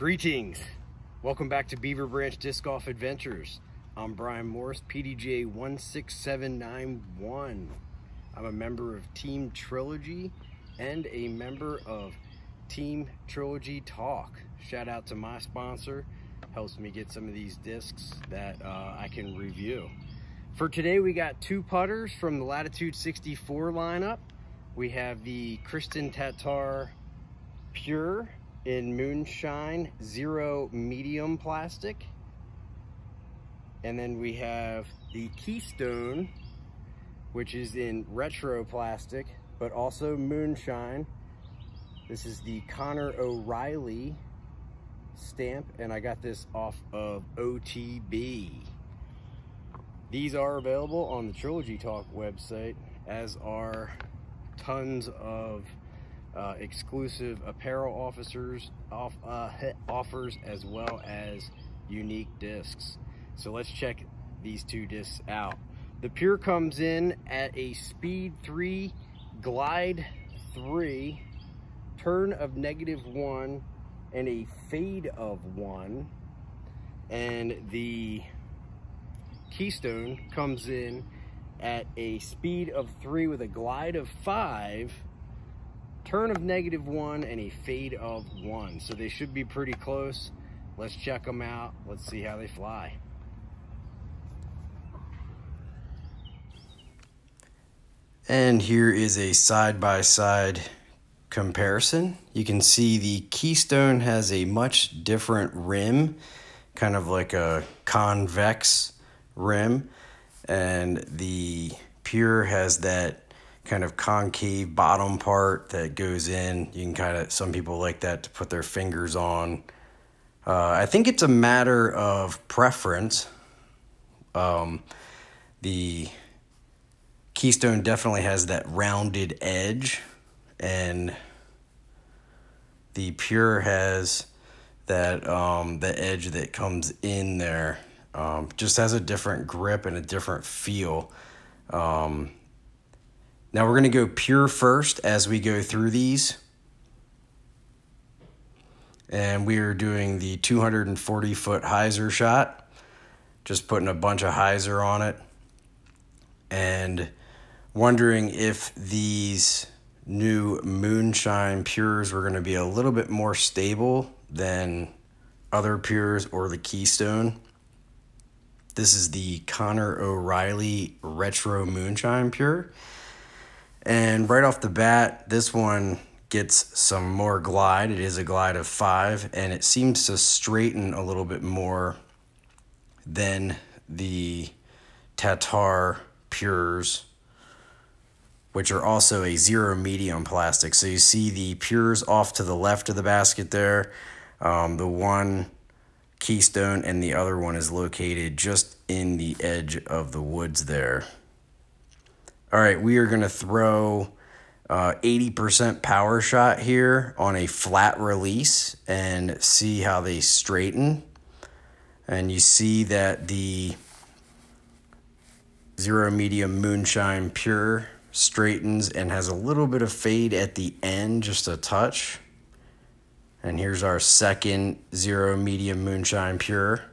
Greetings. Welcome back to Beaver Branch Disc Golf Adventures. I'm Brian Morris, PDGA 16791. I'm a member of Team Trilogy and a member of Team Trilogy Talk. Shout out to my sponsor. Helps me get some of these discs that I can review. For today, we got two putters from the Latitude 64 lineup. We have the Kristin Tattar Pure in Moonshine Zero Medium Plastic. And then we have the Keystone, which is in retro plastic, but also Moonshine. This is the Connor O'Reilly stamp, and I got this off of OTB. These are available on the Trilogy Talk website, as are tons of exclusive apparel offers, as well as unique discs. So let's check these two discs out. The Pure comes in at a speed 3, glide 3, turn of -1, and a fade of 1. And the Keystone comes in at a speed of 3 with a glide of 5, turn of -1, and a fade of 1. So they should be pretty close. Let's check them out. Let's see how they fly. And here is a side-by-side comparison. You can see the Keystone has a much different rim, kind of like a convex rim, and the Pure has that kind of concave bottom part that goes in. You can kind of, some people like that to put their fingers on. I think it's a matter of preference. The Keystone definitely has that rounded edge, and the Pure has that the edge that comes in there. Just has a different grip and a different feel. Now we're going to go Pure first as we go through these. And we are doing the 240-foot hyzer shot. Just putting a bunch of hyzer on it. And wondering if these new Moonshine Pures were going to be a little bit more stable than other Pures or the Keystone. This is the Connor O'Reilly Retro Moonshine Pure. And right off the bat, this one gets some more glide. It is a glide of 5, and it seems to straighten a little bit more than the Tattar Pures, which are also a zero medium plastic. So you see the Pures off to the left of the basket there. The one Keystone and the other one is located just in the edge of the woods there. All right, we are going to throw 80% power shot here on a flat release and see how they straighten. And you see that the Zero Medium Moonshine Pure straightens and has a little bit of fade at the end, just a touch. And here's our second Zero Medium Moonshine Pure.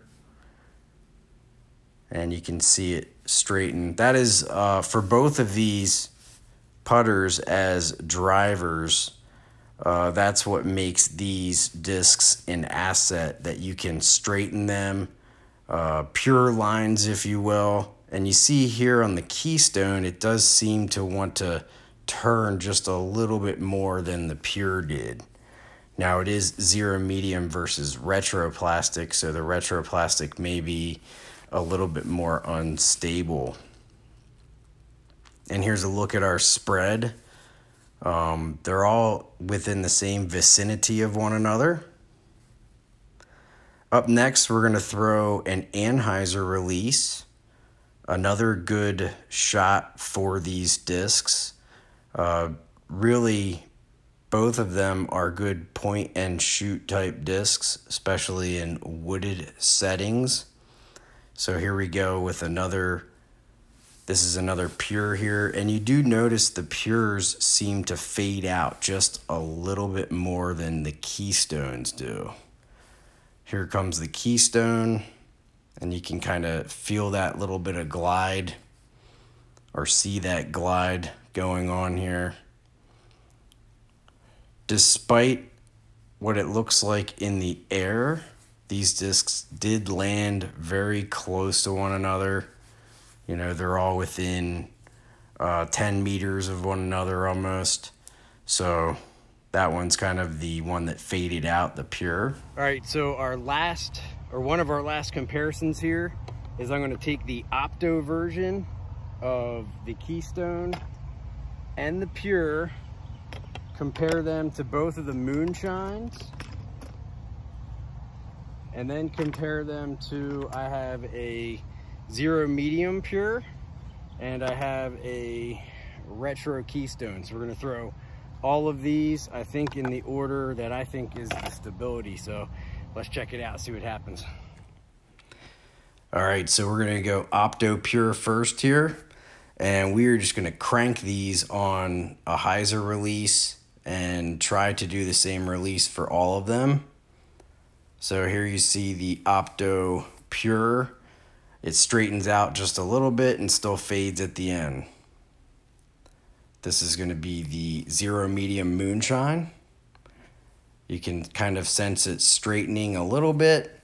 And you can see it straighten. That is for both of these putters as drivers. That's what makes these discs an asset, that you can straighten them, pure lines, if you will. And you see here on the Keystone, it does seem to want to turn just a little bit more than the Pure did. Now it is zero medium versus retro plastic, so the retro plastic may be a little bit more unstable. And here's a look at our spread. They're all within the same vicinity of one another. Up next, we're going to throw an anhyzer release. Another good shot for these discs. Really, both of them are good point and shoot type discs, especially in wooded settings. So here we go with another. This is another Pure here, and you do notice the Pures seem to fade out just a little bit more than the Keystones do. Here comes the Keystone, and you can kind of feel that little bit of glide, or see that glide going on here. Despite what it looks like in the air, these discs did land very close to one another. You know, they're all within 10 meters of one another almost. So that one's kind of the one that faded out, the pure. All right, so one of our last comparisons here is I'm going to take the opto version of the Keystone and the pure, compare them to both of the Moonshines, and then compare them to, I have a Zero Medium Pure and I have a Retro Keystone. So we're going to throw all of these, I think, in the order that I think is the stability. So let's check it out, see what happens. All right, so we're going to go opto pure first here, and we're just going to crank these on a hyzer release and try to do the same release for all of them. So here you see the opto pure. It straightens out just a little bit and still fades at the end. This is going to be the Zero Medium Moonshine. You can kind of sense it straightening a little bit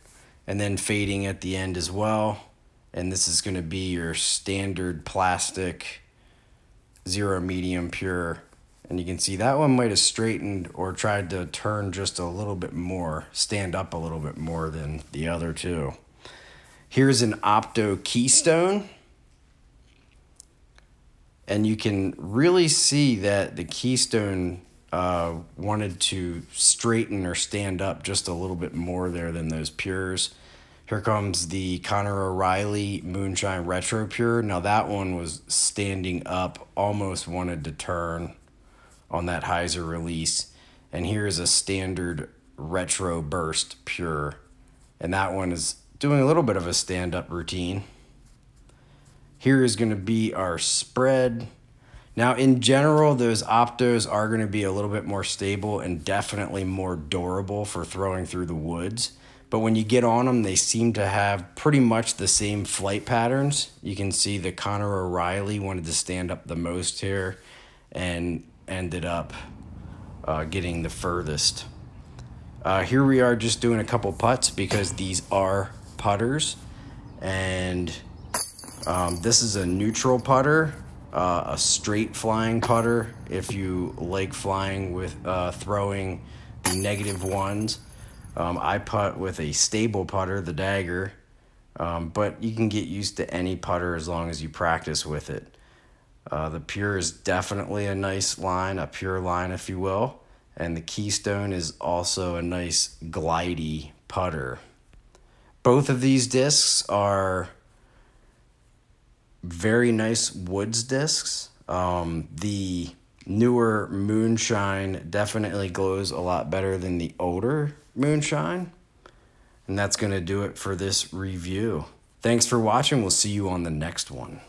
and then fading at the end as well. And this is going to be your standard plastic Zero Medium Pure. And you can see that one might have straightened or tried to turn just a little bit more, stand up a little bit more than the other two. Here's an opto Keystone. And you can really see that the Keystone wanted to straighten or stand up just a little bit more there than those pures. Here comes the Connor O'Reilly Moonshine Retro Pure. Now that one was standing up, almost wanted to turn on that hyzer release. And here's a standard Retro Burst Pure. And that one is doing a little bit of a stand-up routine. Here is going to be our spread. Now, in general, those optos are going to be a little bit more stable and definitely more durable for throwing through the woods. But when you get on them, they seem to have pretty much the same flight patterns. You can see the Connor O'Reilly wanted to stand up the most here and ended up getting the furthest. Here we are just doing a couple putts because these are putters. And this is a neutral putter, a straight flying putter if you like flying with throwing the -1s. I putt with a stable putter, the Dagger, but you can get used to any putter as long as you practice with it. The pure is definitely a nice line, a pure line if you will, and the Keystone is also a nice glidey putter. Both of these discs are very nice woods discs. The newer Moonshine definitely glows a lot better than the older Moonshine. And that's going to do it for this review. Thanks for watching. We'll see you on the next one.